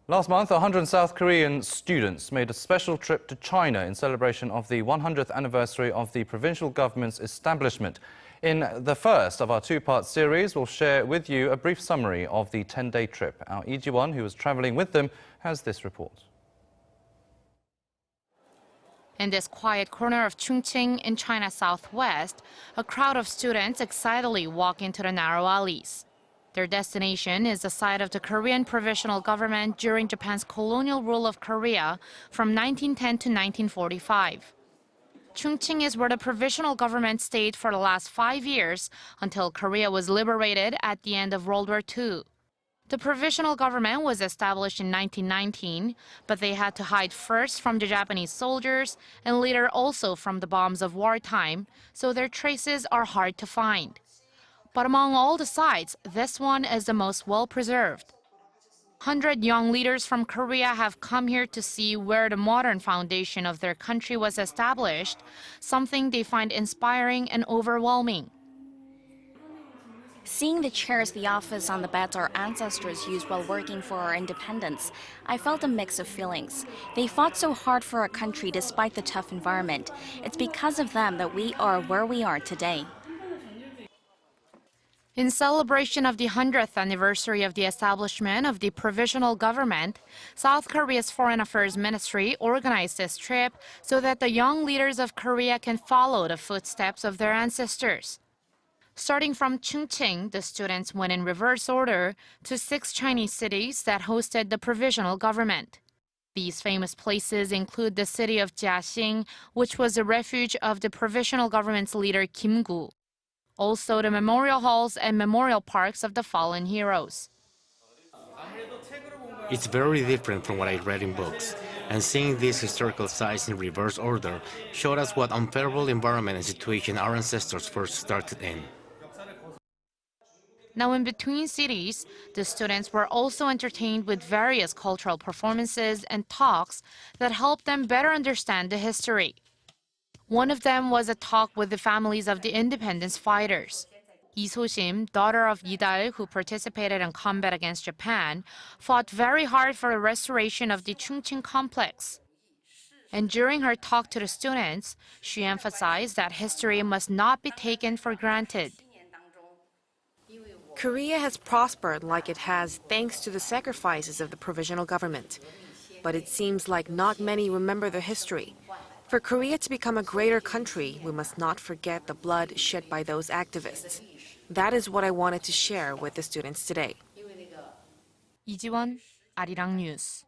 Last month, 100 South Korean students made a special trip to China in celebration of the 100th anniversary of the provisional government's establishment. In the first of our two-part series, we'll share with you a brief summary of the 10-day trip. Our Lee Ji-won, who was traveling with them, has this report. In this quiet corner of Chongqing in China's southwest, a crowd of students excitedly walk into the narrow alleys. Their destination is the site of the Korean Provisional Government during Japan's colonial rule of Korea from 1910 to 1945. Chongqing is where the provisional government stayed for the last 5 years until Korea was liberated at the end of World War II. The provisional government was established in 1919, but they had to hide first from the Japanese soldiers and later also from the bombs of wartime, so their traces are hard to find. But among all the sites, this one is the most well-preserved. 100 young leaders from Korea have come here to see where the modern foundation of their country was established, something they find inspiring and overwhelming. Seeing the chairs, the office, and the beds our ancestors used while working for our independence, I felt a mix of feelings. They fought so hard for our country despite the tough environment. It's because of them that we are where we are today. In celebration of the 100th anniversary of the establishment of the provisional government, South Korea's Foreign Affairs Ministry organized this trip so that the young leaders of Korea can follow the footsteps of their ancestors. Starting from Chongqing, the students went in reverse order to 6 Chinese cities that hosted the provisional government. These famous places include the city of Jiaxing, which was the refuge of the provisional government's leader Kim Gu. Also the memorial halls and memorial parks of the fallen heroes. It's very different from what I read in books, and seeing these historical sites in reverse order showed us what unfavorable environment and situation our ancestors first started in. Now in between cities, the students were also entertained with various cultural performances and talks that helped them better understand the history. One of them was a talk with the families of the independence fighters. Lee So-sim, daughter of Lee Da-il, who participated in combat against Japan, fought very hard for the restoration of the Chongqing complex. And during her talk to the students, she emphasized that history must not be taken for granted. Korea has prospered like it has thanks to the sacrifices of the provisional government. But it seems like not many remember the history. For Korea to become a greater country, we must not forget the blood shed by those activists. That is what I wanted to share with the students today. Lee Ji-won, Arirang News.